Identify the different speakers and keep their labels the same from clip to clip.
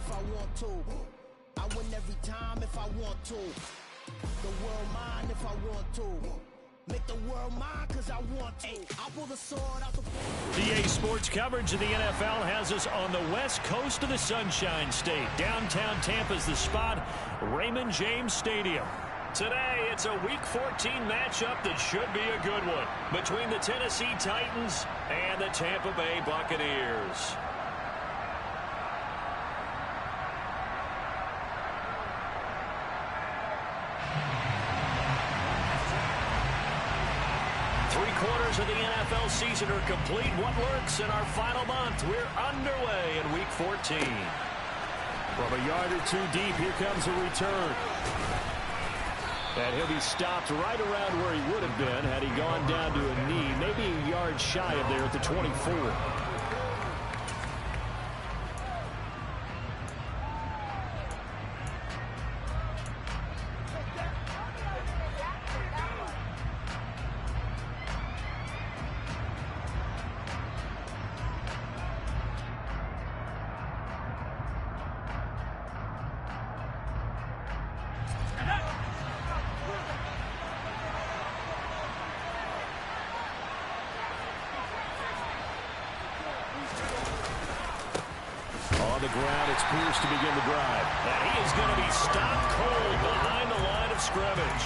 Speaker 1: if I want to. I win every time if I want to. The world mine if I want to. Make the world mine because I want to. I'll pull the sword out the...
Speaker 2: DA Sports coverage of the NFL has us on the west coast of the Sunshine State. Downtown Tampa's the spot, Raymond James Stadium. Today, it's a Week 14 matchup that should be a good one between the Tennessee Titans and the Tampa Bay Buccaneers. Three-quarters of the NFL season are complete. What lurks in our final month? We're underway in Week 14. From a yard or two deep, here comes a return. And he'll be stopped right around where he would have been had he gone down to a knee, maybe a yard shy of there at the 24. The ground, it's Pierce to begin the drive. And he is going to be stopped cold behind the line of scrimmage.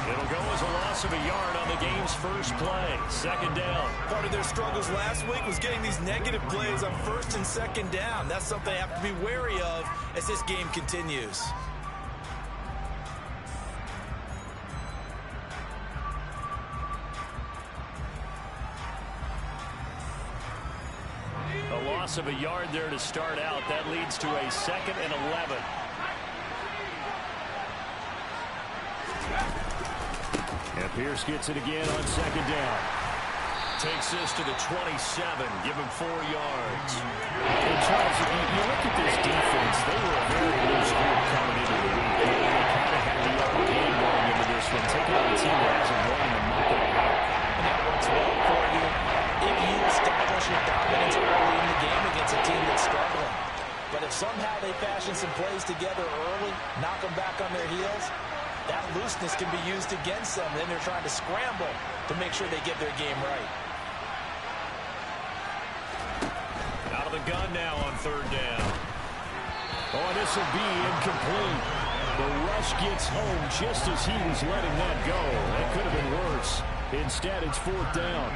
Speaker 2: It'll go as a loss of a yard on the game's first play. Second down.
Speaker 3: Part of their struggles last week was getting these negative plays on first and second down. That's something they have to be wary of as this game continues.
Speaker 2: Loss of a yard there to start out. That leads to a 2nd and 11. And Pierce gets it again on second down. Takes this to the 27. Give him 4 yards. And Charles, you look at this defense, they were a very loose group coming into the week. They kind of had the upper hand going into this one, taking on a team that hasn't won in a month and a half.
Speaker 3: And that works well for you if you establish your dominance early in the game against a team that's struggling. But if somehow they fashion some plays together early, knock them back on their heels, that looseness can be used against them. Then they're trying to scramble to make sure they get their game right.
Speaker 2: Out of the gun now on third down. Oh, this will be incomplete. The rush gets home just as he was letting that go. That could have been worse. Instead, it's 4th down.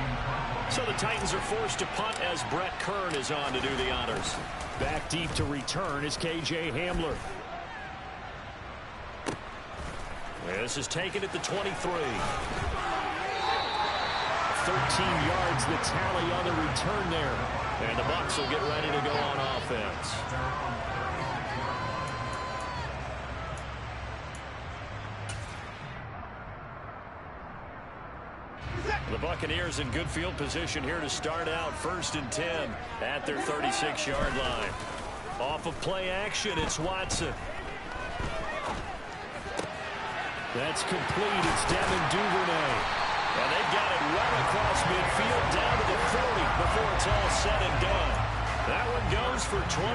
Speaker 2: So the Titans are forced to punt as Brett Kern is on to do the honors. Back deep to return is K.J. Hamler. This is taken at the 23. 13 yards the tally on the return there. And the Bucs will get ready to go on offense. The Buccaneers in good field position here to start out. 1st and 10 at their 36-yard line. Off of play action, it's Watson. That's complete. It's Devin Duvernay. And they've got it right across midfield down to the 40 before it's all said and done. That one goes for 24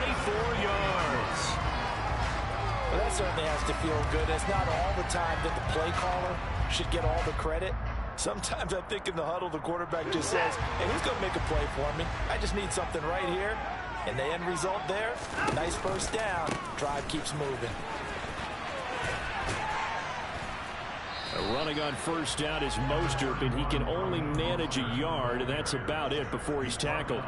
Speaker 2: yards.
Speaker 3: Well, that certainly has to feel good. It's not all the time that the play caller should get all the credit. Sometimes I think in the huddle, the quarterback just says, hey, who's going to make a play for me? I just need something right here. And the end result there, nice first down. Drive keeps moving.
Speaker 2: Running on first down is Mostert, but he can only manage a yard, and that's about it before he's tackled.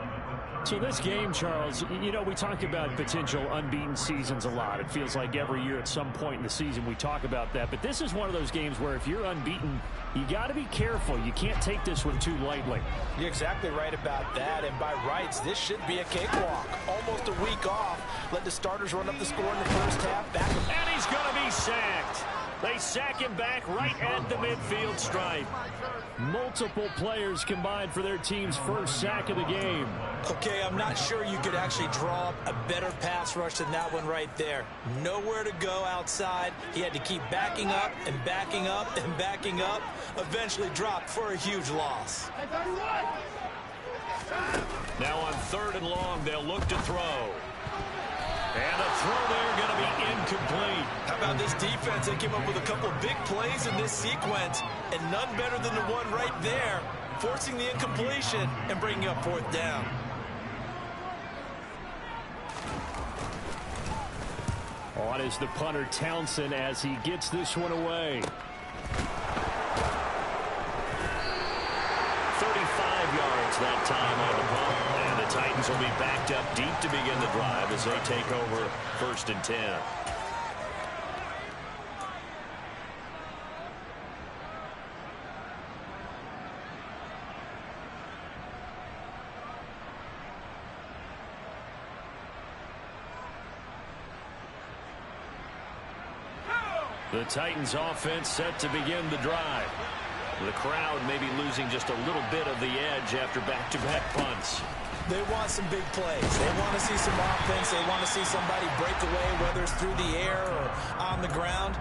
Speaker 2: So this game, Charles, you know, we talk about potential unbeaten seasons a lot. It feels like every year at some point in the season we talk about that. But this is one of those games where if you're unbeaten, you got to be careful. You can't take this one too lightly.
Speaker 3: You're exactly right about that. And by rights, this should be a cakewalk. Almost a week off. Let the starters run up the score in the first half.
Speaker 2: And he's going to be sacked. They sack him back right at the midfield stripe. Multiple players combined for their team's first sack of the game.
Speaker 3: Okay, I'm not sure you could actually draw up a better pass rush than that one right there. Nowhere to go outside. He had to keep backing up and backing up and backing up. Eventually dropped for a huge loss.
Speaker 2: Now on 3rd and long, they'll look to throw. And And the throw there going to be incomplete.
Speaker 3: How about this defense? They came up with a couple of big plays in this sequence, and none better than the one right there, forcing the incompletion and bringing up fourth down.
Speaker 2: On is the punter Townsend as he gets this one away. 35 yards that time on the punt. And the Titans will be backed up deep to begin the drive as they take over 1st and 10. The Titans offense set to begin the drive. The crowd may be losing just a little bit of the edge after back-to-back punts.
Speaker 3: They want some big plays. They want to see some offense. They want to see somebody break away, whether it's through the air or on the ground.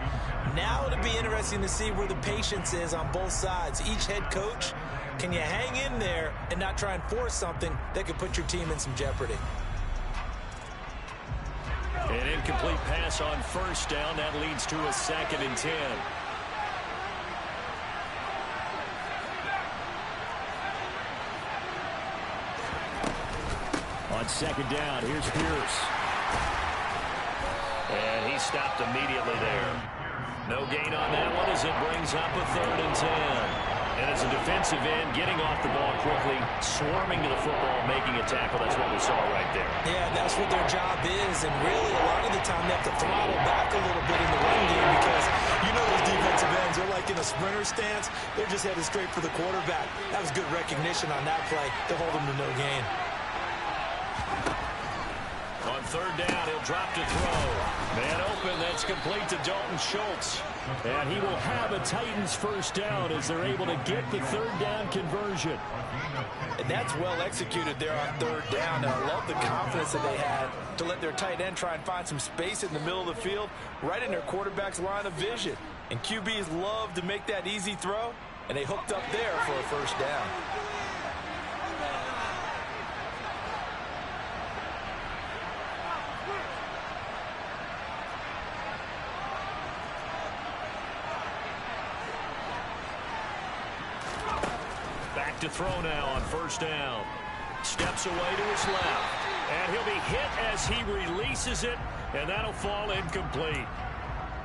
Speaker 3: Now it'll be interesting to see where the patience is on both sides. Each head coach, can you hang in there and not try and force something that could put your team in some jeopardy?
Speaker 2: An incomplete pass on 1st down. That leads to a 2nd and 10. On 2nd down, here's Pierce. And he stopped immediately there. No gain on that one as it brings up a 3rd and 10. And as a defensive end, getting off the ball quickly, swarming to the football, making a tackle. That's what we saw right there.
Speaker 3: Yeah, that's what their job is. And really, a lot of the time, they have to throttle back a little bit in the run game because you know those defensive ends, they're like in a sprinter stance. They're just headed straight for the quarterback. That was good recognition on that play to hold them to no gain.
Speaker 2: On 3rd down, he'll drop to throw. Man open, that's complete to Dalton Schultz. And he will have a Titans 1st down as they're able to get the 3rd down conversion.
Speaker 3: And that's well executed there on 3rd down. And I love the confidence that they had to let their tight end try and find some space in the middle of the field, right in their quarterback's line of vision. And QBs love to make that easy throw, and they hooked up there for a 1st down.
Speaker 2: To throw now on 1st down. Steps away to his left. And he'll be hit as he releases it, and that'll fall incomplete.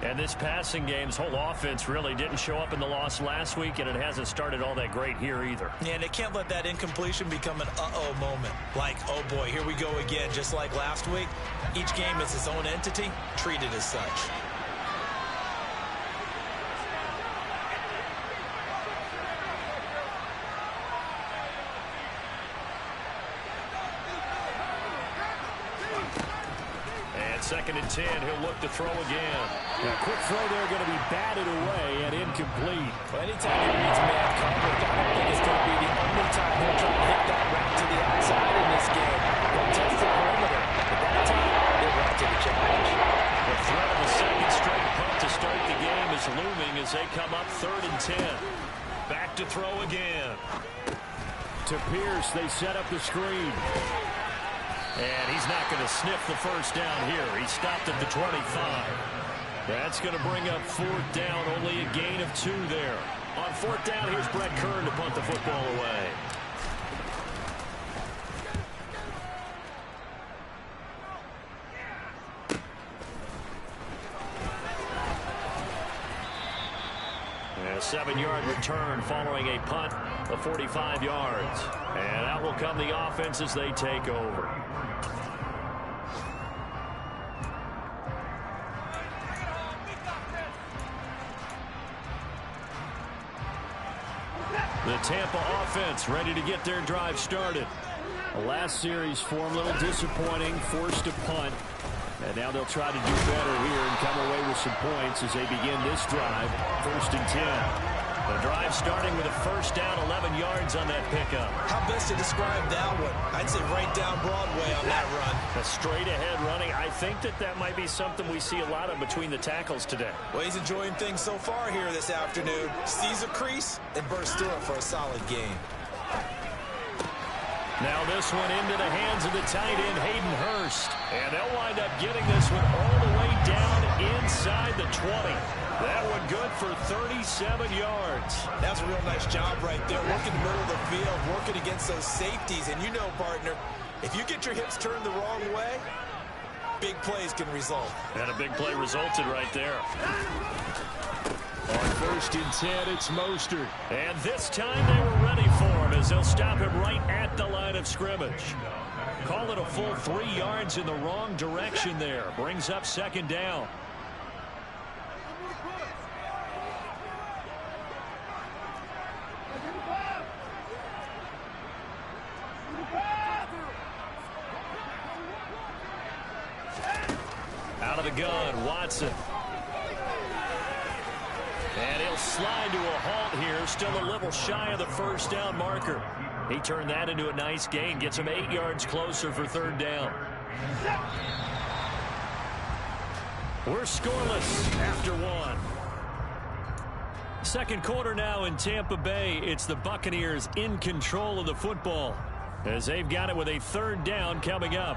Speaker 2: And this passing game's whole offense really didn't show up in the loss last week, and it hasn't started all that great here either.
Speaker 3: Yeah, and they can't let that incompletion become an uh-oh moment. Like, oh boy, here we go again, just like last week. Each game is its own entity, treated as such.
Speaker 2: And 2nd and 10, he'll look to throw again. A quick throw there going to be batted away and incomplete.
Speaker 3: Well, anytime he reads man coverage, I don't think it's going to be the only time he'll try to hit that route to the outside in this game. He'll test the perimeter, but that time, they're right to the challenge.
Speaker 2: The threat of a 2nd straight punt to start the game is looming as they come up 3rd and 10. Back to throw again. To Pierce, they set up the screen. And he's not going to sniff the 1st down here. He stopped at the 25. That's going to bring up 4th down, only a gain of 2 there. On 4th down, here's Brett Kern to punt the football away. And a 7-yard return following a punt of 45 yards. And out will come the offense as they take over. The Tampa offense ready to get their drive started. The last series form a little disappointing, forced to punt. And now they'll try to do better here and come away with some points as they begin this drive, 1st and 10. The drive starting with a 1st down, 11 yards on that pickup.
Speaker 3: How best to describe that one? I'd say right down Broadway on that run.
Speaker 2: A straight ahead running. I think that might be something we see a lot of between the tackles today.
Speaker 3: Well, he's enjoying things so far here this afternoon. Sees a crease and bursts through it for a solid gain.
Speaker 2: Now this one into the hands of the tight end, Hayden Hurst. And they'll wind up getting this inside the 20. That one good for 37 yards.
Speaker 3: That's a real nice job right there. Working the middle of the field, working against those safeties. And you know, partner, if you get your hips turned the wrong way, big plays can result.
Speaker 2: And a big play resulted right there. On 1st and 10, it's Mostert. And this time they were ready for him as they'll stop him right at the line of scrimmage. Call it a full 3 yards in the wrong direction there. Brings up 2nd down. Out of the gun, Watson. And he'll slide to a halt here, still a little shy of the 1st down marker. He turned that into a nice gain, gets him 8 yards closer for 3rd down. We're scoreless after 1. 2nd quarter now in Tampa Bay. It's the Buccaneers in control of the football as they've got it with a 3rd down coming up.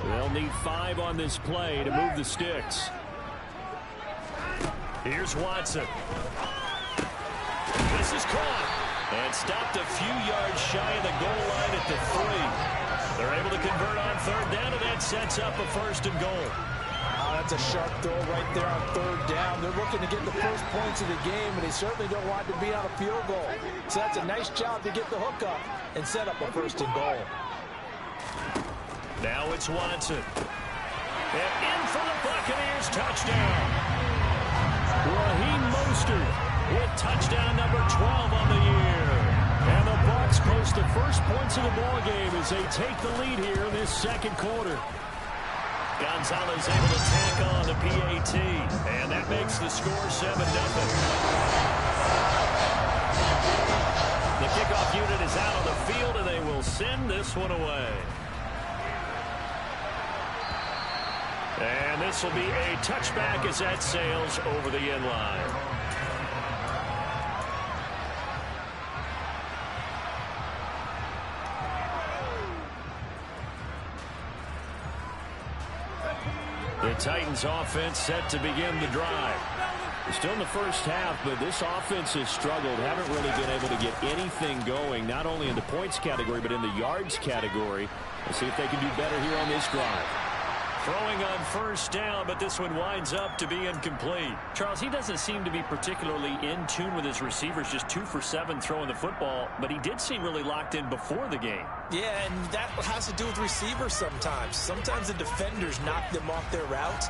Speaker 2: They'll need 5 on this play to move the sticks. Here's Watson. This is caught. And stopped a few yards shy of the goal line at the 3. They're able to convert on 3rd down, and that sets up a 1st and goal.
Speaker 3: That's a sharp throw right there on 3rd down. They're looking to get the first points of the game, and they certainly don't want to be on a field goal. So that's a nice job to get the hook up and set up a 1st and goal.
Speaker 2: Now it's Watson. And in for the Buccaneers, touchdown. Raheem Mostert with touchdown number 12 on the year. And the Bucs post the first points of the ball game as they take the lead here in this 2nd quarter. Gonzalez able to tack on the PAT, and that makes the score 7-0. The kickoff unit is out on the field, and they will send this one away. And this will be a touchback as that sails over the end line. The Titans offense set to begin the drive. We're still in the 1st half, but this offense has struggled. Haven't really been able to get anything going, not only in the points category, but in the yards category. Let's see if they can do better here on this drive. Throwing on 1st down, but this one winds up to be incomplete. Charles, he doesn't seem to be particularly in tune with his receivers, just 2 for 7 throwing the football, but he did seem really locked in before the game. Yeah, and that has to do with receivers sometimes. Sometimes the defenders knock them off their routes,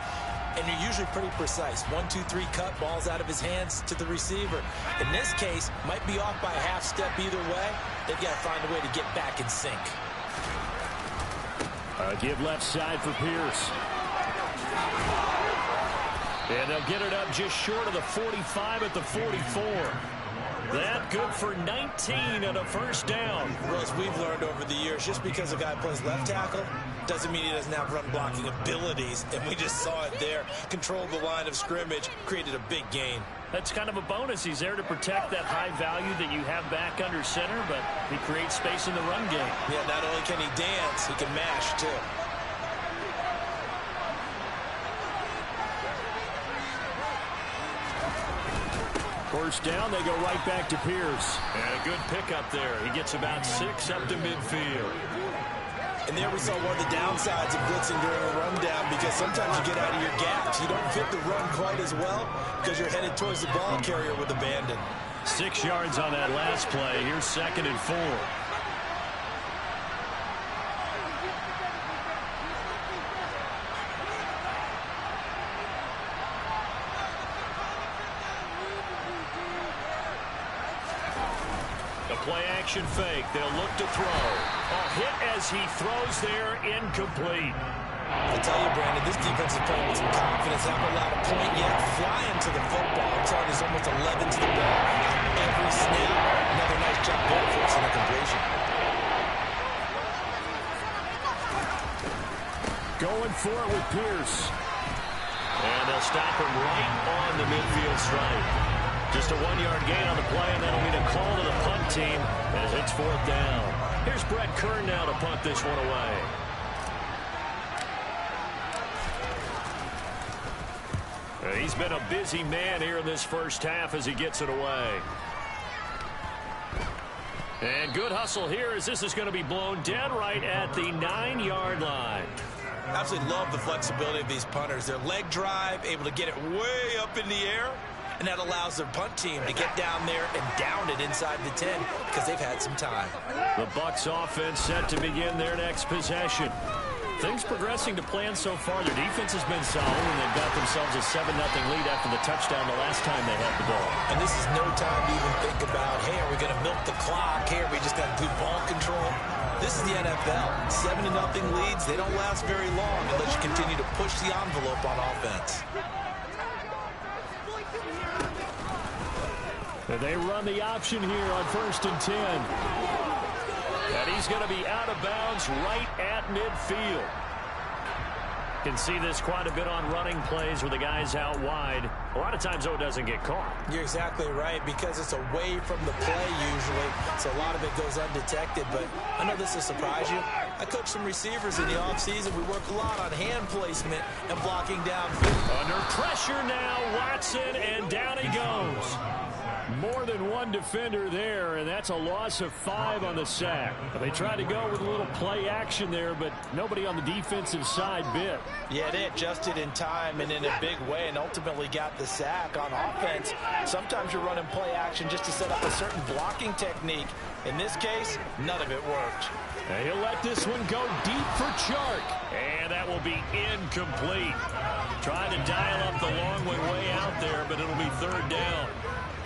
Speaker 2: and you're usually pretty precise. 1, 2, 3 cut, balls out of his hands to the receiver. In this case, might be off by a half step either way. They've got to find a way to get back in sync. Give left side for Pierce. And they'll get it up just short of the 45 at the 44. That good for 19 and a 1st down. Well, as we've learned over the years, just because a guy plays left tackle doesn't mean he doesn't have run blocking abilities. And we just saw it there. Controlled the line of scrimmage, created a big gain. That's kind of a bonus. He's there to protect that high value that you have back under center, but he creates space in the run game. Yeah, not only can he dance, he can mash, too. First down, they go right back to Pierce. And a good pickup there. He gets about 6 up to midfield. And there we saw one of the downsides of blitzing during a rundown, because sometimes you get out of your gaps. You don't fit the run quite as well because you're headed towards the ball carrier with abandon. 6 yards on that last play. Here's 2nd and 4. Play action fake. They'll look to throw. A hit as he throws there, incomplete. I tell you, Brandon, this defense is playing with some confidence. Haven't allowed a point yet. Flying to the football. I'm telling you, there's almost 11 to the ball. Every snap. Another nice job there forcing a completion. Going for it with Pierce. And they'll stop him right on the midfield stripe. Just a 1-yard gain on the play, and that'll be the call to the punt team as it's 4th down. Here's Brett Kern now to punt this one away. He's been a busy man here in this first half as he gets it away. And good hustle here as this is going to be blown dead right at the 9-yard line.
Speaker 3: Absolutely love the flexibility of these punters. Their leg drive, able to get it way up in the air, and that allows their punt team to get down there and down it inside the 10 because they've had some time.
Speaker 2: The Bucs offense set to begin their next possession. Things progressing to plan so far. Their defense has been solid, and they've got themselves a 7-0 lead after the touchdown the last time they had the ball.
Speaker 3: And this is no time to even think about, hey, are we going to milk the clock? Hey, are we just going to do ball control? This is the NFL. 7-0 leads, they don't last very long unless you continue to push the envelope on offense.
Speaker 2: And they run the option here on 1st and 10. And he's going to be out of bounds right at midfield. Can see this quite a bit on running plays where the guy's out wide. A lot of times, though, it doesn't get caught.
Speaker 3: You're exactly right, because it's away from the play usually, so a lot of it goes undetected. But I know this will surprise you. I coach some receivers in the offseason. We work a lot on hand placement and blocking downfield.
Speaker 2: Under pressure now, Watson, and down he goes. More than one defender there, and that's a loss of 5 on the sack. They tried to go with a little play action there, but nobody on the defensive side bit.
Speaker 3: Yeah, they adjusted in time and in a big way and ultimately got the sack. On offense, sometimes you're running play action just to set up a certain blocking technique. In this case, none of it worked.
Speaker 2: And he'll let this one go deep for Chark, and that will be incomplete. Trying to dial up the long one way out there, but it'll be 3rd down.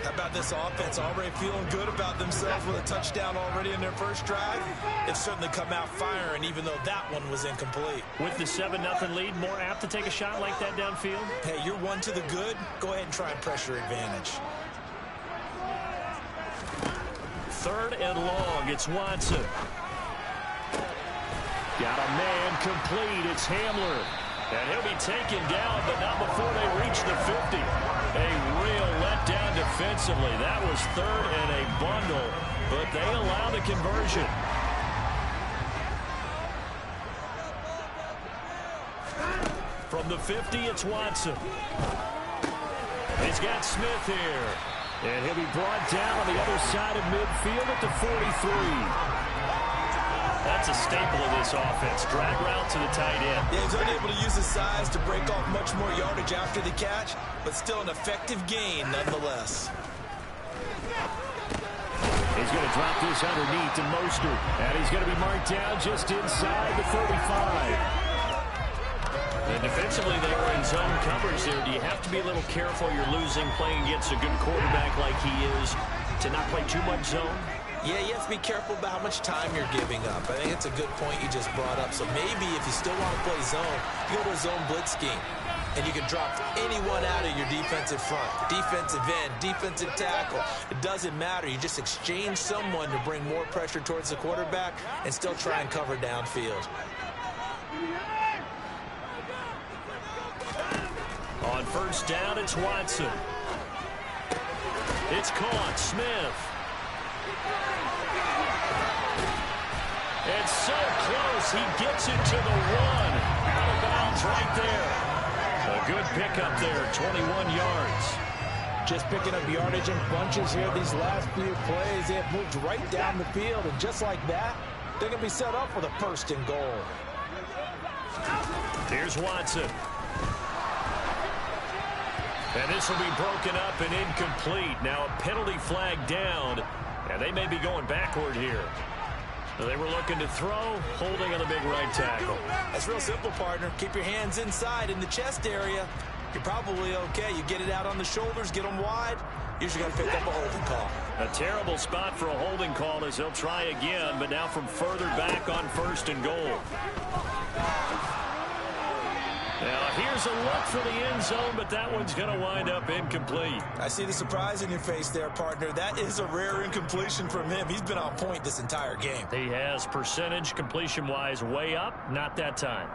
Speaker 3: How about this offense already feeling good about themselves with a touchdown already in their first drive? They've certainly come out firing, even though that one was incomplete.
Speaker 2: With the 7-0 lead, more apt to take a shot like that downfield?
Speaker 3: Hey, you're one to the good. Go ahead and try and pressure advantage.
Speaker 2: 3rd and long. It's Watson. Got a man complete. It's Hamler. And he'll be taken down, but not before they reach the 50. A real letdown defensively. That was 3rd and a bundle, but they allow the conversion. From the 50, it's Watson. He's got Smith here. And he'll be brought down on the other side of midfield at the 43. That's a staple of this offense. Drag route to the tight end.
Speaker 3: Yeah, he's unable to use his size to break off much more yardage after the catch, but still an effective gain nonetheless.
Speaker 2: He's going to drop this underneath to Mostert. And he's going to be marked down just inside the 35. And defensively, they were in zone coverage there. Do you have to be a little careful? You're losing, playing against a good quarterback like he is, to not play too much zone?
Speaker 3: Yeah, you have to be careful about how much time you're giving up. I think it's a good point you just brought up. So maybe if you still want to play zone, you go to a zone blitz scheme. And you can drop anyone out of your defensive front. Defensive end, defensive tackle. It doesn't matter. You just exchange someone to bring more pressure towards the quarterback and still try and cover downfield.
Speaker 2: On 1st down, it's Watson. It's caught. Smith. And so close. He gets it to the 1. Out of bounds right there. A good pickup there, 21 yards.
Speaker 3: Just picking up yardage in bunches here these last few plays. They have moved right down the field, and just like that, they're going to be set up for the 1st and goal.
Speaker 2: Here's Watson. And this will be broken up and incomplete. Now a penalty flag down, and they may be going backward here. They were looking to throw, holding on the big right tackle.
Speaker 3: That's real simple, partner. Keep your hands inside in the chest area. You're probably okay. You get it out on the shoulders, get them wide. Usually got to pick up a holding call.
Speaker 2: A terrible spot for a holding call as they'll try again, but now from further back on 1st and goal. Now here's a look for the end zone, but that one's going to wind up incomplete.
Speaker 3: I see the surprise in your face there, partner. That is a rare incompletion from him. He's been on point this entire game.
Speaker 2: He has percentage completion-wise way up, not that time.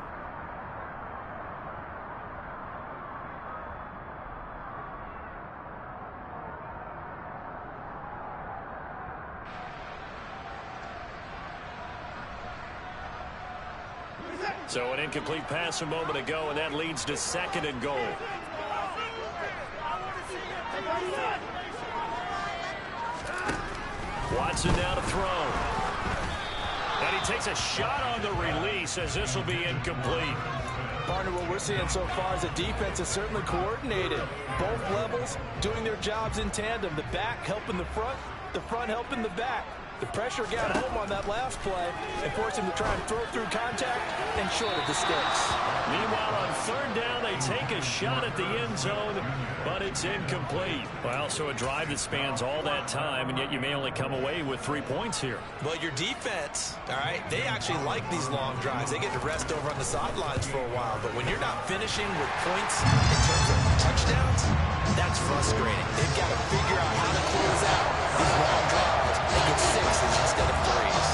Speaker 2: So an incomplete pass a moment ago, and that leads to 2nd and goal. Watson now to throw. And he takes a shot on the release as this will be incomplete.
Speaker 3: Partner, what we're seeing so far is the defense is certainly coordinated. Both levels doing their jobs in tandem. The back helping the front helping the back. The pressure got home on that last play and forced him to try and throw through contact and short of the sticks.
Speaker 2: Meanwhile, on third down, they take a shot at the end zone, but it's incomplete. Well, so a drive that spans all that time, and yet you may only come away with 3 points here.
Speaker 4: Well, your defense, all right, they actually like these long drives. They get to rest over on the sidelines for a while, but when you're not finishing with points in terms of touchdowns, that's frustrating. They've got to figure out how to close out these long drives and get sixes instead of threes.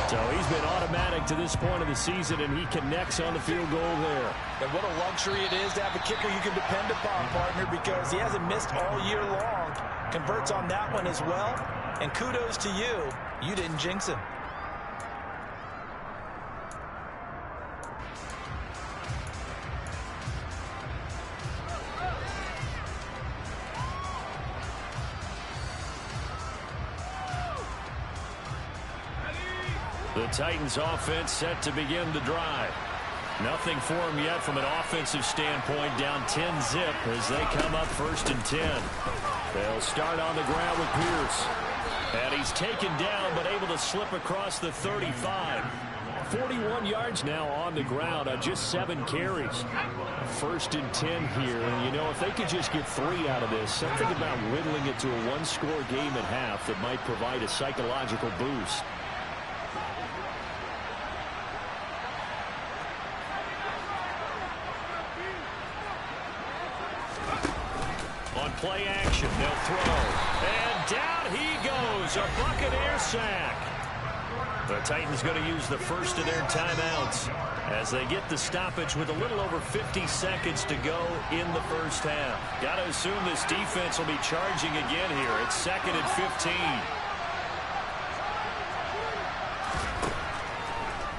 Speaker 2: So he's been automatic to this point of the season, and he connects on the field goal there.
Speaker 3: And what a luxury it is to have a kicker you can depend upon, partner, because he hasn't missed all year long. Converts on that one as well. And kudos to you. You didn't jinx him.
Speaker 2: The Titans offense set to begin the drive. Nothing for them yet from an offensive standpoint, down 10-zip as they come up 1st and 10. They'll start on the ground with Pierce. And he's taken down but able to slip across the 35. 41 yards now on the ground on just 7 carries. 1st and 10 here. And, you know, if they could just get 3 out of this, something about whittling it to a one-score game at half that might provide a psychological boost. Play action. They'll throw. And down he goes. A Buccaneer sack. The Titans going to use the first of their timeouts as they get the stoppage with a little over 50 seconds to go in the first half. Got to assume this defense will be charging again here. It's 2nd and 15.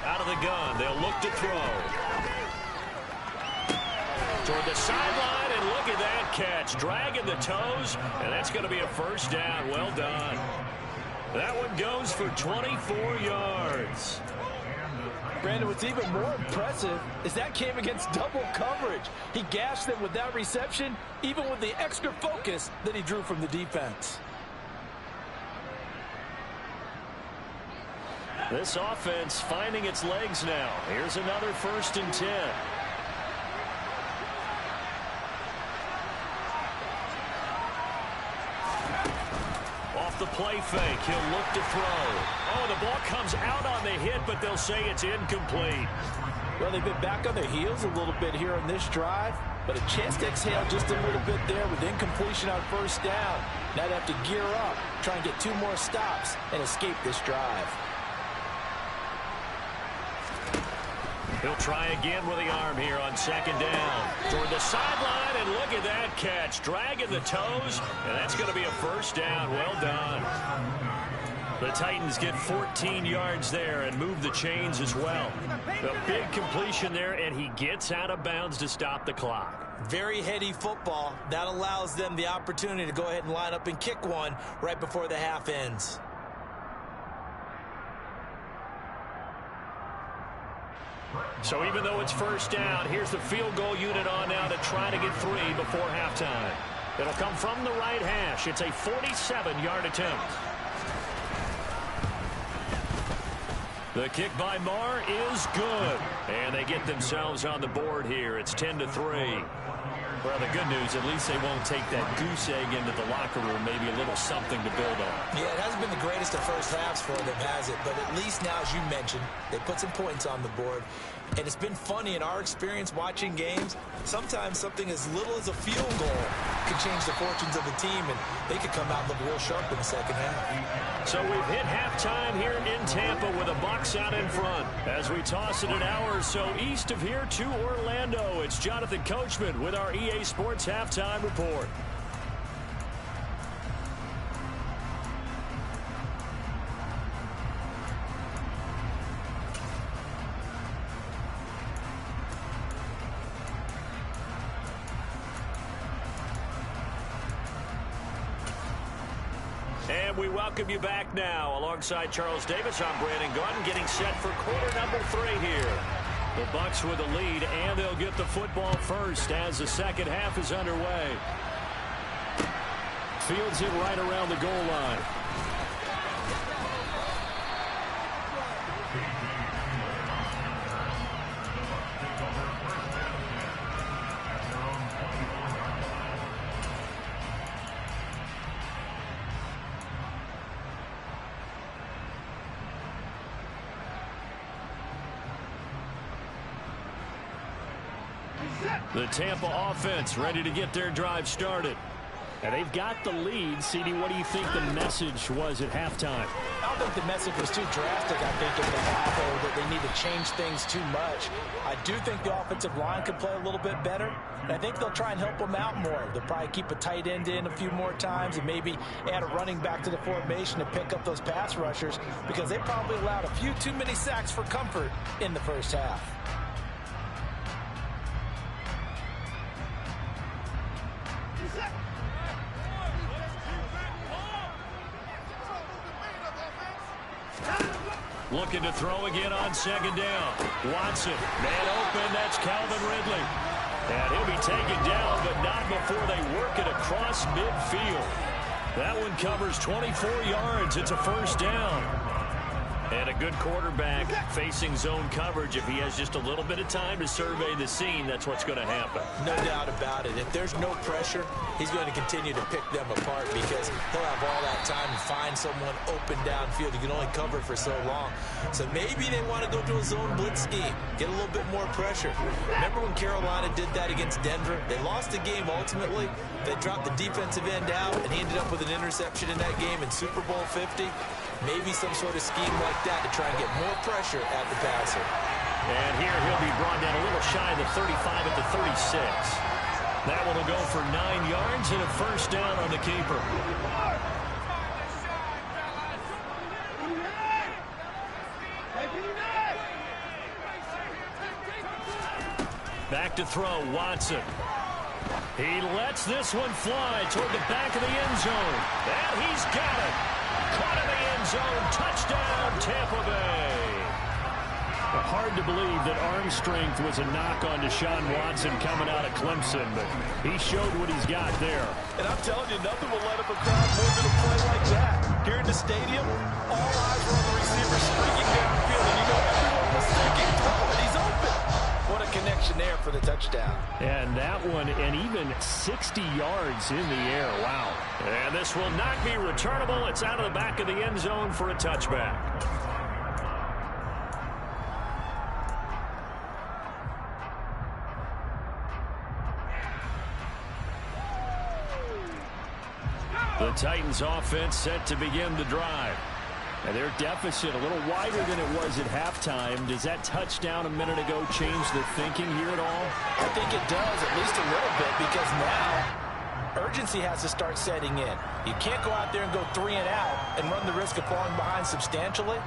Speaker 2: Out of the gun. They'll look to throw. Toward the sideline, and look at that catch. Dragging the toes, and that's going to be a first down. Well done. That one goes for 24 yards.
Speaker 3: Brandon, what's even more impressive is that came against double coverage. He gashed them with that reception, even with the extra focus that he drew from the defense.
Speaker 2: This offense finding its legs now. Here's another 1st and 10. The play fake. He'll look to throw. Oh, the ball comes out on the hit, but they'll say it's incomplete.
Speaker 3: Well, they've been back on their heels a little bit here on this drive, but a chance to exhale just a little bit there with incompletion on 1st down. Now they have to gear up, try and get 2 more stops and escape this drive.
Speaker 2: He'll try again with the arm here on 2nd down. Toward the sideline, and look at that catch. Dragging the toes, and that's going to be a first down. Well done. The Titans get 14 yards there and move the chains as well. A big completion there, and he gets out of bounds to stop the clock.
Speaker 4: Very heady football. That allows them the opportunity to go ahead and line up and kick one right before the half ends.
Speaker 2: So even though it's 1st down, here's the field goal unit on now to try to get 3 before halftime. It'll come from the right hash. It's a 47-yard attempt. The kick by Marr is good. And they get themselves on the board here. It's 10-3. Well, the good news, at least they won't take that goose egg into the locker room. Maybe a little something to build on.
Speaker 4: Yeah, it hasn't been the greatest of first halves for them, has it? But at least now, as you mentioned, they put some points on the board. And it's been funny in our experience watching games. Sometimes something as little as a field goal can change the fortunes of the team, and they could come out and look real sharp in the second half.
Speaker 2: So we've hit halftime here in Tampa with the Bucs out in front. As we toss it an hour or so east of here to Orlando, it's Jonathan Coachman with our EA Sports Halftime Report. And we welcome you back now. Alongside Charles Davis, I'm Brandon Gaudin, getting set for quarter number 3 here. The Bucs with the lead, and they'll get the football first as the second half is underway. Fields it right around the goal line. The Tampa offense ready to get their drive started. And they've got the lead. CD, what do you think the message was at halftime?
Speaker 4: I don't think the message was too drastic, I think, in the half, or that they need to change things too much. I do think the offensive line could play a little bit better. And I think they'll try and help them out more. They'll probably keep a tight end in a few more times and maybe add a running back to the formation to pick up those pass rushers, because they probably allowed a few too many sacks for comfort in the first half.
Speaker 2: Looking to throw again on second down. Watson, man open, that's Calvin Ridley. And he'll be taken down, but not before they work it across midfield. That one covers 24 yards. It's a first down. And a good quarterback facing zone coverage. If he has just a little bit of time to survey the scene, that's what's going to happen.
Speaker 4: No doubt about it. If there's no pressure, he's going to continue to pick them apart, because he'll have all that time to find someone open downfield. You can only cover for so long. So maybe they want to go to a zone blitz scheme, get a little bit more pressure. Remember when Carolina did that against Denver? They lost the game ultimately. They dropped the defensive end out, and he ended up with an interception in that game in Super Bowl 50. Maybe some sort of scheme like that to try and get more pressure at the passer.
Speaker 2: And here he'll be brought down a little shy of the 35 at the 36. That one will go for 9 yards and a first down on the keeper. Back to throw, Watson. He lets this one fly toward the back of the end zone. And he's got it. Caught in the end zone. Touchdown, Tampa Bay. Hard to believe that arm strength was a knock on Deshaun Watson coming out of Clemson, but he showed what he's got there.
Speaker 3: And I'm telling you, nothing will let up a crowd more than a play like that. Here in the stadium, all eyes were on the receiver streaking downfield, and you know everyone was thinking, throw it, he's open. What a connection there for the touchdown.
Speaker 2: And that one, and even 60 yards in the air. Wow. And this will not be returnable. It's out of the back of the end zone for a touchback. The Titans offense set to begin the drive. And their deficit a little wider than it was at halftime. Does that touchdown a minute ago change the thinking here at all?
Speaker 4: I think it does, at least a little bit, because now urgency has to start setting in. You can't go out there and go 3 and out and run the risk of falling behind substantially,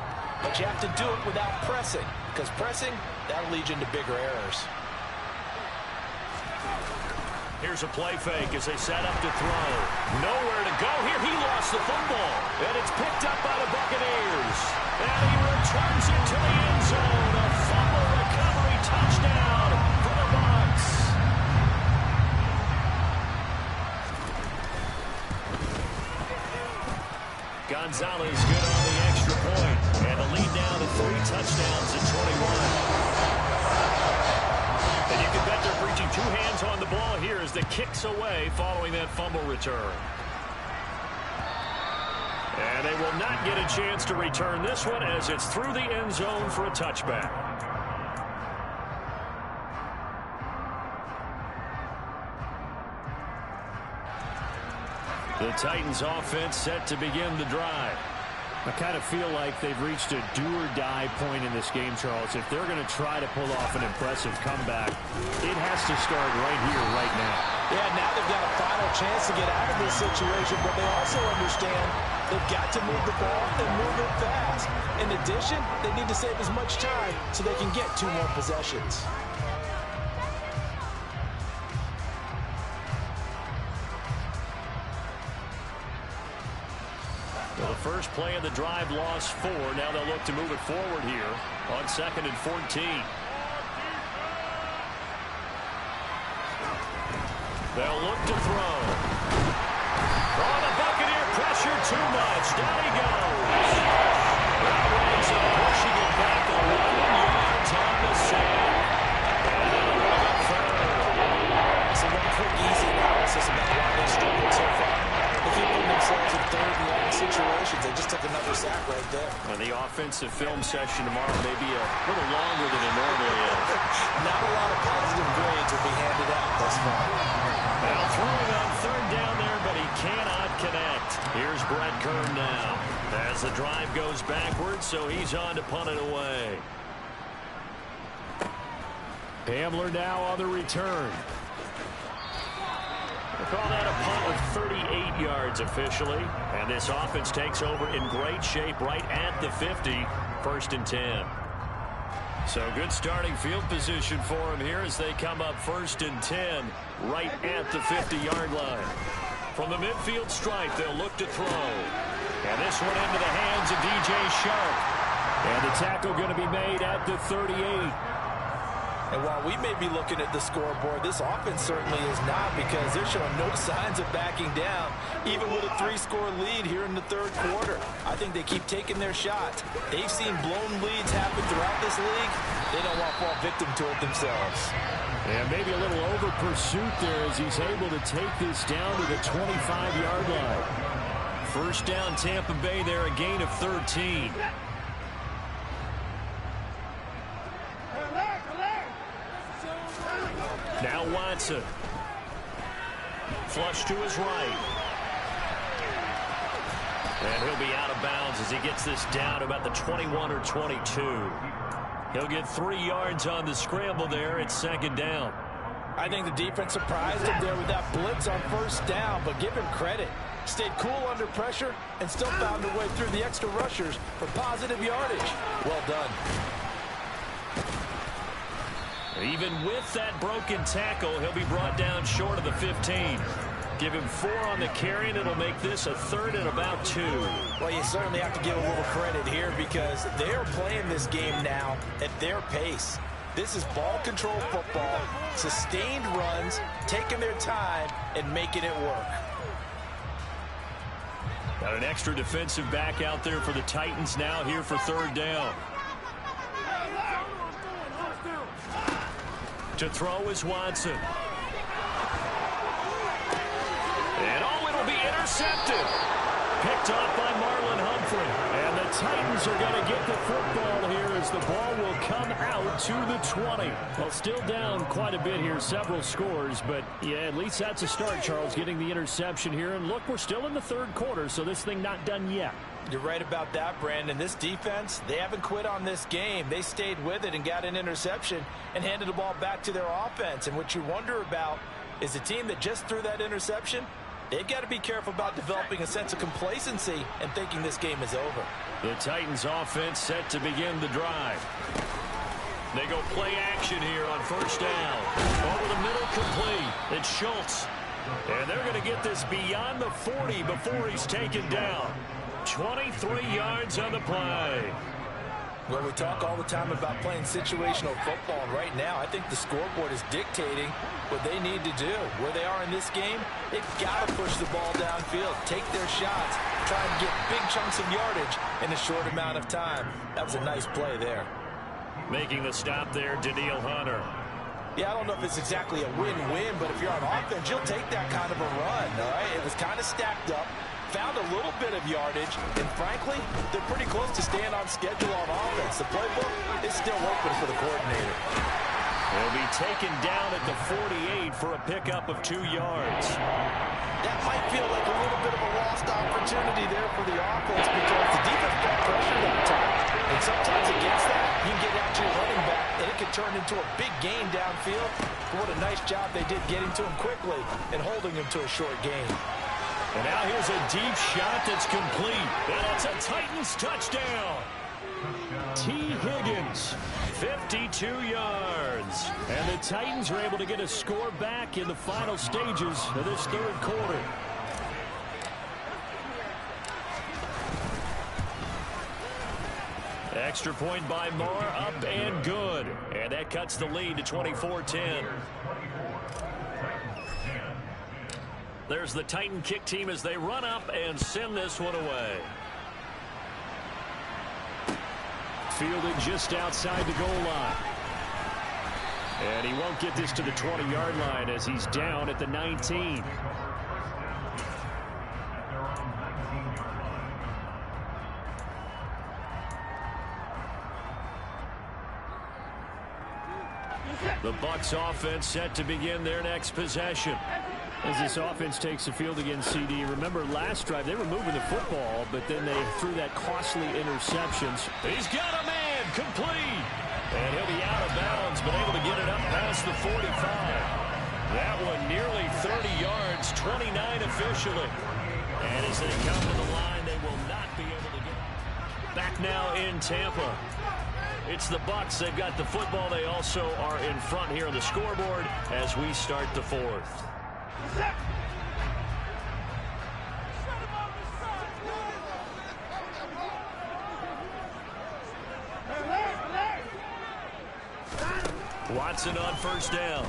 Speaker 4: but you have to do it without pressing, because pressing, that'll lead you into bigger errors.
Speaker 2: Here's a play fake as they set up to throw. Nowhere to go here. He lost the football. And it's picked up by the Buccaneers. And he returns it to the end zone. A fumble recovery touchdown for the Bucs. Gonzalez good on the extra point. And the lead down to 3 touchdowns at 21. And you can bet they're preaching 2 hands on the ball here as the kicks away following that fumble return. And they will not get a chance to return this one as it's through the end zone for a touchback. The Titans offense set to begin the drive. I kind of feel like they've reached a do-or-die point in this game, Charles. If they're going to try to pull off an impressive comeback, it has to start right here, right now.
Speaker 4: Yeah, now they've got a final chance to get out of this situation, but they also understand they've got to move the ball and move it fast. In addition, they need to save as much time so they can get 2 more possessions.
Speaker 2: first play of the drive lost 4. Now they'll look to move it forward here on 2nd and 14. They'll look to throw. Oh, the Buccaneer pressure too much. Down he goes. That winds up pushing it back 11 yards on the sack. And they'll run up third.
Speaker 4: So one quick, easy analysis about why they struggled so far. They keep putting themselves in third and long situations. They just took another sack right there.
Speaker 2: And the offensive film session tomorrow may be a little longer than it normally is.
Speaker 4: Not a lot of positive grades will be handed out thus far.
Speaker 2: Now throwing on 3rd down there, but he cannot connect. Here's Brett Kern now as the drive goes backwards, so he's on to punt it away. Hamler now on the return. We'll call that a punt of 38 yards officially. And this offense takes over in great shape right at the 50. 1st and 10. So good starting field position for him here as they come up 1st and 10 right at the 50-yard line. From the midfield stripe, they'll look to throw. And this one into the hands of DJ Sharp. And the tackle going to be made at the 38.
Speaker 4: And while we may be looking at the scoreboard, this offense certainly is not, because they're showing no signs of backing down, even with a 3-score lead here in the 3rd quarter. I think they keep taking their shots. They've seen blown leads happen throughout this league. They don't want to fall victim to it themselves.
Speaker 2: And maybe a little over pursuit there as he's able to take this down to the 25-yard line. 1st down Tampa Bay there, a gain of 13. Now Watson. Flush to his right. And he'll be out of bounds as he gets this down to about the 21 or 22. He'll get 3 yards on the scramble there. It's 2nd down.
Speaker 4: I think the defense surprised him there with that blitz on 1st down, but give him credit. Stayed cool under pressure and still found a way through the extra rushers for positive yardage. Well done.
Speaker 2: Even with that broken tackle, he'll be brought down short of the 15. Give him 4 on the carry, and it'll make this a 3rd and about 2.
Speaker 4: Well, you certainly have to give a little credit here, because they are playing this game now at their pace. This is ball control football, sustained runs, taking their time, and making it work.
Speaker 2: Got an extra defensive back out there for the Titans now here for 3rd down. To throw is Watson. And it'll be intercepted. Picked off by Marlon Humphrey. And the Titans are going to get the football here as the ball will come out to the 20. Well, still down quite a bit here, several scores, but yeah, at least that's a start, Charles, getting the interception here. And look, we're still in the 3rd quarter, so this thing not done yet.
Speaker 4: You're right about that, Brandon. This defense, they haven't quit on this game. They stayed with it and got an interception and handed the ball back to their offense. And what you wonder about is the team that just threw that interception, they've got to be careful about developing a sense of complacency and thinking this game is over.
Speaker 2: The Titans offense set to begin the drive. They go play action here on 1st down. Over the middle complete. It's Schultz. And they're going to get this beyond the 40 before he's taken down. 23 yards on the play.
Speaker 4: Well, we talk all the time about playing situational football, and right now I think the scoreboard is dictating what they need to do. Where they are in this game, they've got to push the ball downfield, take their shots, try and get big chunks of yardage in a short amount of time. That was a nice play there.
Speaker 2: Making the stop there, Danielle Hunter.
Speaker 4: Yeah, I don't know if it's exactly a win-win, but if you're on offense, you'll take that kind of a run, all right? It was kind of stacked up. Found a little bit of yardage, and frankly, they're pretty close to staying on schedule on offense. The playbook is still open for the coordinator.
Speaker 2: They'll be taken down at the 48 for a pickup of 2 yards.
Speaker 4: That might feel like a little bit of a lost opportunity there for the offense, because the defense got pressured on top. And sometimes against that, you can get out to your running back, and it can turn into a big gain downfield. But what a nice job they did getting to him quickly and holding him to a short gain.
Speaker 2: And now here's a deep shot that's complete. And it's a Titans touchdown. T. Higgins, 52 yards. And the Titans are able to get a score back in the final stages of this 3rd quarter. extra point by Moore, up and good. And that cuts the lead to 24-10. There's the Titan kick team as they run up and send this one away. Fielded just outside the goal line. And he won't get this to the 20-yard line as he's down at the 19. The Bucs offense set to begin their next possession. As this offense takes the field against CD, remember last drive they were moving the football, but then they threw that costly interceptions. He's got a man, complete. And he'll be out of bounds, but able to get it up past the 45. That one nearly 30 yards, 29 officially. And as they come to the line, they will not be able to get it. Back now in Tampa. It's the Bucs. They've got the football. They also are in front here on the scoreboard as we start the fourth. Watson on first down.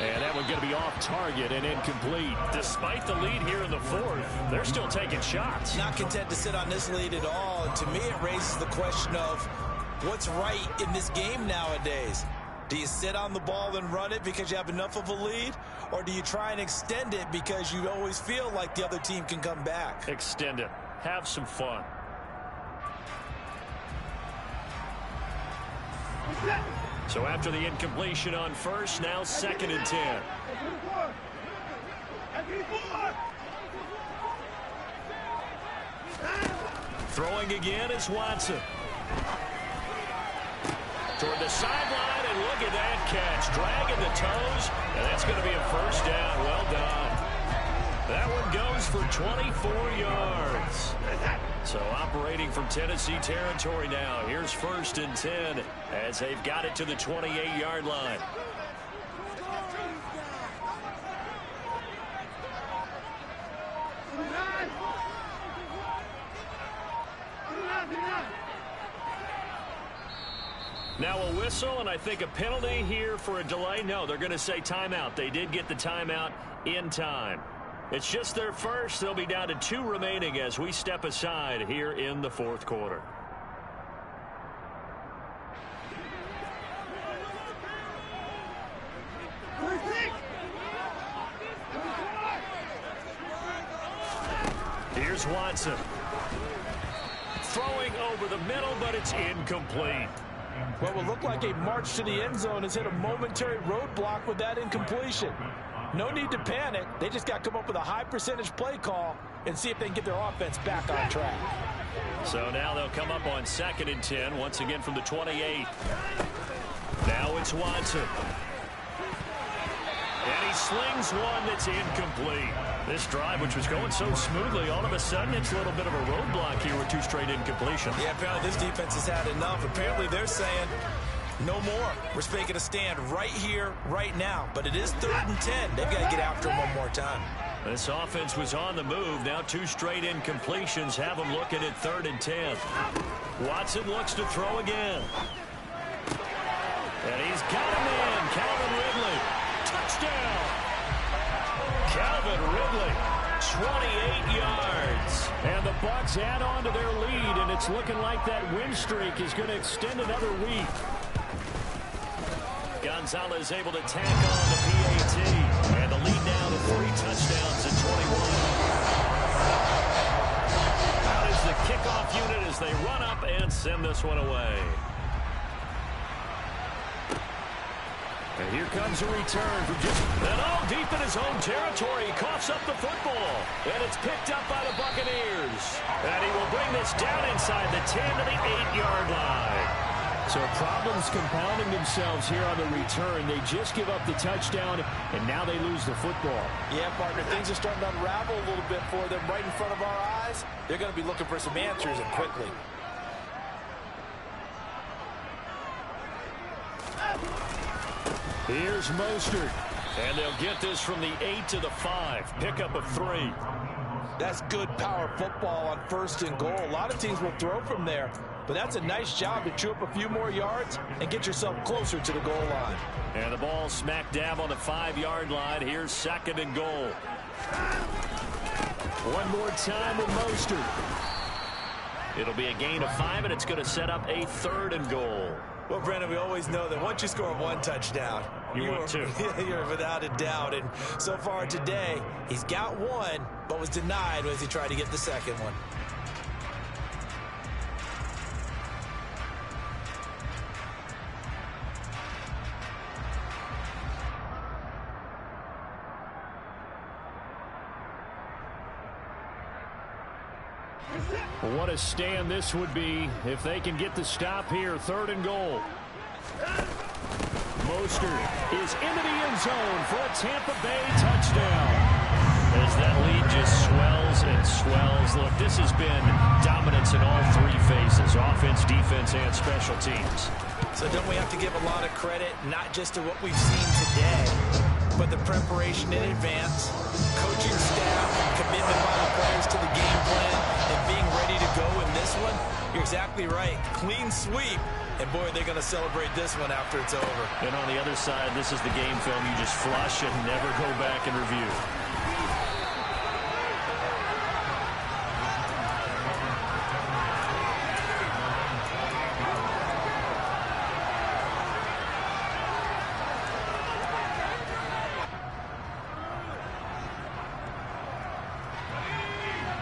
Speaker 2: And that one's going to be off target and incomplete. Despite the lead here in the fourth, they're still taking shots.
Speaker 4: Not content to sit on this lead at all. And to me, it raises the question of what's right in this game nowadays. Do you sit on the ball and run it because you have enough of a lead? Or do you try and extend it because you always feel like the other team can come back?
Speaker 2: Extend it. Have some fun. So after the incompletion on first, now 2nd and 10. Throwing again is Watson. Toward the sideline, and look at that catch. Dragging the toes, and that's going to be a first down. Well done. That one goes for 24 yards. So operating from Tennessee territory now. Here's 1st and 10 as they've got it to the 28-yard line. Now a whistle, and I think a penalty here for a delay. No, they're going to say timeout. They did get the timeout in time. It's just their first. They'll be down to 2 remaining as we step aside here in the fourth quarter. Here's Watson. Throwing over the middle, but it's incomplete.
Speaker 3: What will look like a march to the end zone has hit a momentary roadblock with that incompletion. No need to panic. They just got to come up with a high percentage play call and see if they can get their offense back on track.
Speaker 2: So now they'll come up on 2nd and 10, once again from the 28. Now it's Watson. And he slings one that's incomplete. This drive, which was going so smoothly, all of a sudden it's a little bit of a roadblock here with 2 straight incompletions.
Speaker 4: Yeah, apparently this defense has had enough. Apparently they're saying, no more. We're making a stand right here, right now. But it is 3rd and 10. They've got to get after him one more time.
Speaker 2: This offense was on the move. Now 2 straight incompletions have them looking at 3rd and 10. Watson looks to throw again. And he's got a man, Calvin Ridley. Touchdown. Calvin Ridley, 28 yards. And the Bucs add on to their lead, and it's looking like that win streak is going to extend another week. Gonzalez able to tack on the PAT, and the lead now to 3 touchdowns at 21. Out is the kickoff unit as they run up and send this one away. And here comes a return from just and all deep in his own territory. He coughs up the football, and it's picked up by the Buccaneers. And he will bring this down inside the 10 to the 8-yard line. So problems compounding themselves here on the return. They just give up the touchdown, and now they lose the football.
Speaker 3: Yeah, partner, things are starting to unravel a little bit for them right in front of our eyes. They're going to be looking for some answers, and quickly.
Speaker 2: Here's Mostert. And they'll get this from the 8 to the 5. Pickup of 3.
Speaker 3: That's good power football on 1st and goal. A lot of teams will throw from there, but that's a nice job to chew up a few more yards and get yourself closer to the goal line.
Speaker 2: And the ball smack dab on the 5-yard line. Here's 2nd and goal. One more time with Mostert. It'll be a gain of 5, and it's going to set up a 3rd and goal.
Speaker 4: Well, Brendan, we always know that once you score 1 touchdown,
Speaker 2: you're
Speaker 4: without a doubt. And so far today, he's got 1, but was denied as he tried to get the 2nd one.
Speaker 2: What a stand this would be if they can get the stop here. 3rd and goal. Mostert is into the end zone for a Tampa Bay touchdown. As that lead just swells and swells. Look, this has been dominance in all 3 phases, offense, defense, and special teams.
Speaker 4: So don't we have to give a lot of credit, not just to what we've seen today, but the preparation in advance, coaching staff, commitment by the players to the game plan, and being ready to go in this one? You're exactly right. Clean sweep. And, boy, they're going to celebrate this one after it's over.
Speaker 2: And on the other side, this is the game film you just flush and never go back and review.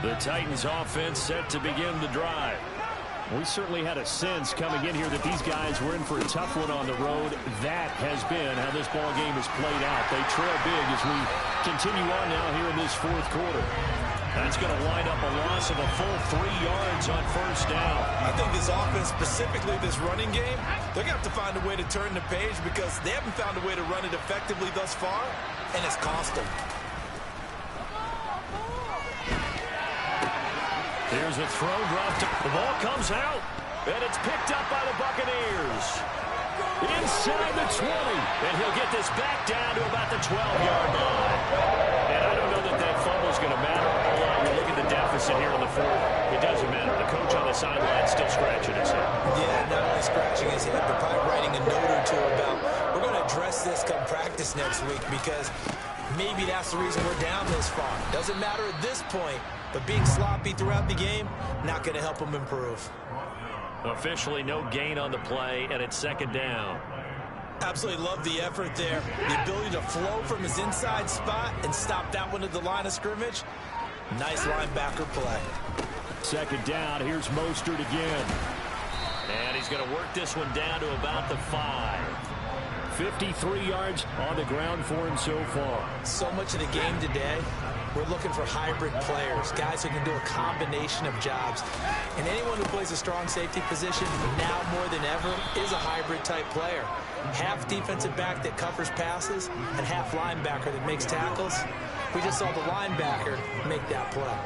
Speaker 2: The Titans offense set to begin the drive. We certainly had a sense coming in here that these guys were in for a tough one on the road. That has been how this ball game has played out. They trail big as we continue on now here in this 4th quarter. That's going to line up a loss of a full 3 yards on 1st down.
Speaker 4: I think this offense, specifically this running game, they're going to have to find a way to turn the page because they haven't found a way to run it effectively thus far, and it's cost them.
Speaker 2: Here's a throw dropped. The ball comes out, and it's picked up by the Buccaneers. Inside the 20, and he'll get this back down to about the 12-yard line. And I don't know that that fumble's going to matter a whole lot. You look at the deficit here in the 4th. It doesn't matter. The coach on the sideline still scratching his head.
Speaker 4: Yeah, not only scratching his head, but probably writing a note or two about, we're going to address this come practice next week because maybe that's the reason we're down this far. Doesn't matter at this point. But being sloppy throughout the game, not going to help them improve.
Speaker 2: Officially no gain on the play, and it's 2nd down.
Speaker 4: Absolutely love the effort there. The ability to flow from his inside spot and stop that one at the line of scrimmage. Nice linebacker play.
Speaker 2: 2nd down. Here's Mostert again. And he's going to work this one down to about the 5. 53 yards on the ground for him so far.
Speaker 4: So much of the game today, we're looking for hybrid players, guys who can do a combination of jobs. And anyone who plays a strong safety position, now more than ever, is a hybrid-type player. Half defensive back that covers passes and half linebacker that makes tackles. We just saw the linebacker make that play.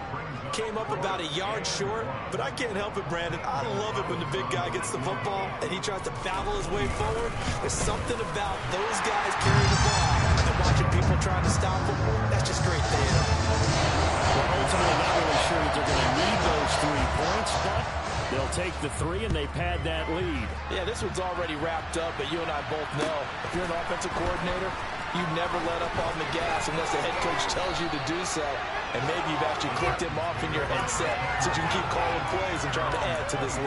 Speaker 4: Came up about a yard short, but I can't help it, Brandon. I love it when the big guy gets the football and he tries to battle his way forward. There's something about those guys carrying the ball and watching people trying to stop them. That's just great theater.
Speaker 2: Well, ultimately, not really sure that they're going to need those 3 points, but they'll take the 3 and they pad that lead.
Speaker 3: Yeah, this one's already wrapped up, but you and I both know if you're an offensive coordinator, you never let up on the gas unless the head coach tells you to do so. And maybe you've actually clicked him off in your headset so you can keep calling plays and trying to add to this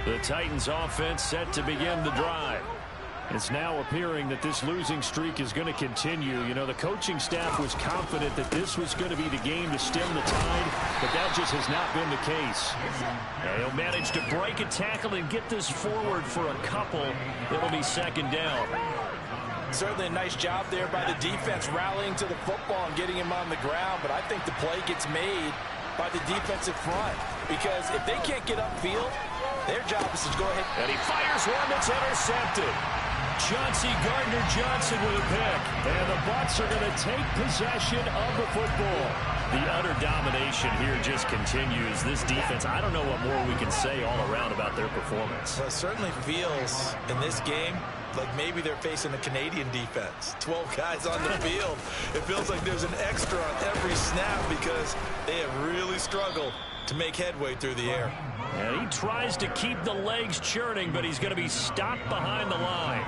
Speaker 3: lead.
Speaker 2: The Titans offense set to begin the drive. It's now appearing that this losing streak is going to continue. You know, the coaching staff was confident that this was going to be the game to stem the tide, but that just has not been the case. He'll manage to break a tackle and get this forward for a couple. It'll be 2nd down.
Speaker 3: Certainly a nice job there by the defense rallying to the football and getting him on the ground, but I think the play gets made by the defensive front because if they can't get upfield, their job is to go ahead.
Speaker 2: And he fires one that's intercepted. Chauncey Gardner-Johnson with a pick. And the Bucs are going to take possession of the football. The utter domination here just continues. This defense, I don't know what more we can say all around about their performance.
Speaker 4: Well, it certainly feels in this game like maybe they're facing a Canadian defense. 12 guys on the field. It feels like there's an extra on every snap because they have really struggled to make headway through the air.
Speaker 2: And he tries to keep the legs churning, but he's going to be stopped behind the line.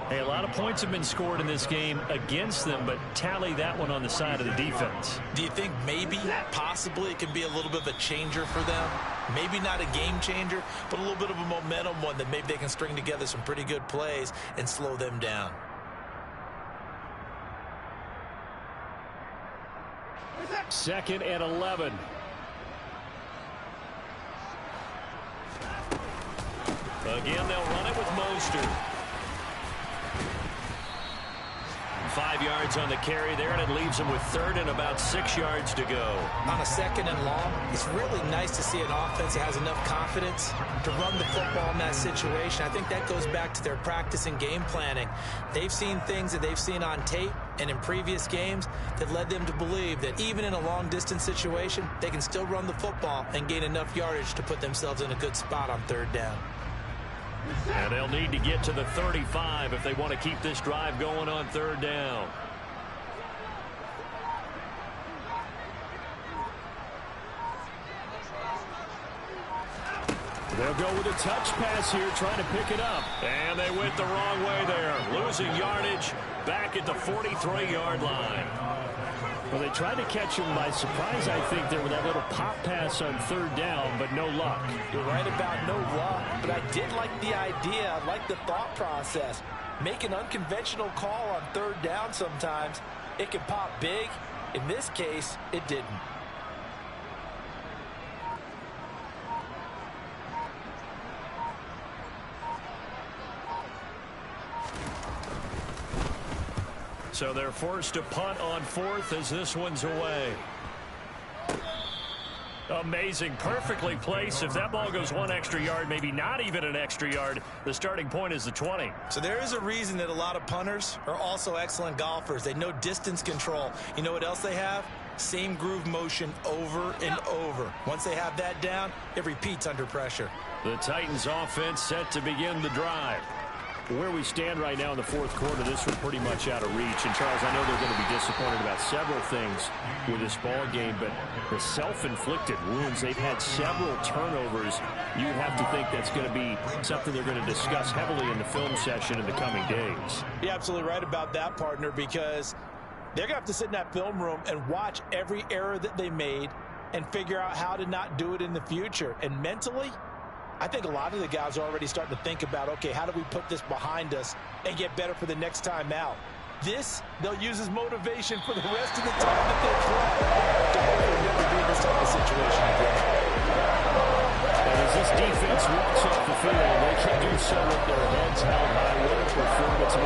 Speaker 2: Hey, a lot of points have been scored in this game against them, but tally that one on the side of the defense.
Speaker 4: Do you think maybe, possibly, it can be a little bit of a changer for them? Maybe not a game changer, but a little bit of a momentum one that maybe they can string together some pretty good plays and slow them down.
Speaker 2: Second and 11. Again, they'll run it with Mostert. 5 yards on the carry there, and it leaves them with third and about 6 yards to go.
Speaker 4: On a second and long, it's really nice to see an offense that has enough confidence to run the football in that situation. I think that goes back to their practice and game planning. They've seen things that they've seen on tape and in previous games that led them to believe that even in a long-distance situation, they can still run the football and gain enough yardage to put themselves in a good spot on third down.
Speaker 2: And they'll need to get to the 35 if they want to keep this drive going on third down. They'll go with a touch pass here, trying to pick it up. And they went the wrong way there, losing yardage back at the 43-yard line. Well, they tried to catch him by surprise, I think, there with that little pop pass on third down, but no luck.
Speaker 3: You're right about no luck, but I did like the idea. I like the thought process. Make an unconventional call on third down sometimes. It can pop big. In this case, it didn't.
Speaker 2: So they're forced to punt on fourth as this one's away. Amazing, perfectly placed. If that ball goes one extra yard, maybe not even an extra yard, the starting point is the 20.
Speaker 4: So there is a reason that a lot of punters are also excellent golfers. They know distance control. You know what else they have? Same groove motion over and over. Once they have that down, it repeats under pressure.
Speaker 2: The Titans offense set to begin the drive. Where we stand right now in the fourth quarter, this was pretty much out of reach. And, Charles, I know they're going to be disappointed about several things with this ball game, but the self-inflicted wounds, they've had several turnovers. You'd have to think that's going to be something they're going to discuss heavily in the film session in the coming days.
Speaker 3: You're absolutely right about that, partner, because they're going to have to sit in that film room and watch every error that they made and figure out how to not do it in the future. And mentally, I think a lot of the guys are already starting to think about, okay, how do we put this behind us and get better for the next time out? This, they'll use as motivation for the rest of the time that they play to hopefully never be in this type of situation again.
Speaker 2: And as this defense walks off the field, they can do so with their heads held high. What a performance. The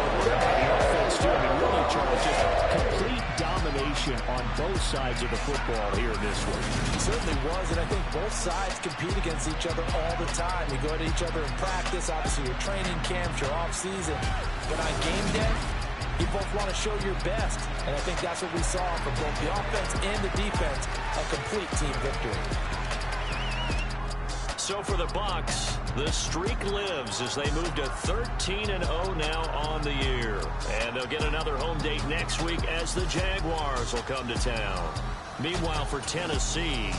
Speaker 2: offense, too. I mean, really, Charles, just complete domination on both sides of the football here in this one.
Speaker 3: It certainly was, and I think both sides compete against each other all the time. You go at each other in practice, obviously your training camps, your off-season. But on game day, you both want to show your best, and I think that's what we saw from both the offense and the defense, a complete team victory.
Speaker 2: So for the Bucs, the streak lives as they move to 13-0 now on the year. And they'll get another home date next week as the Jaguars will come to town. Meanwhile, for Tennessee,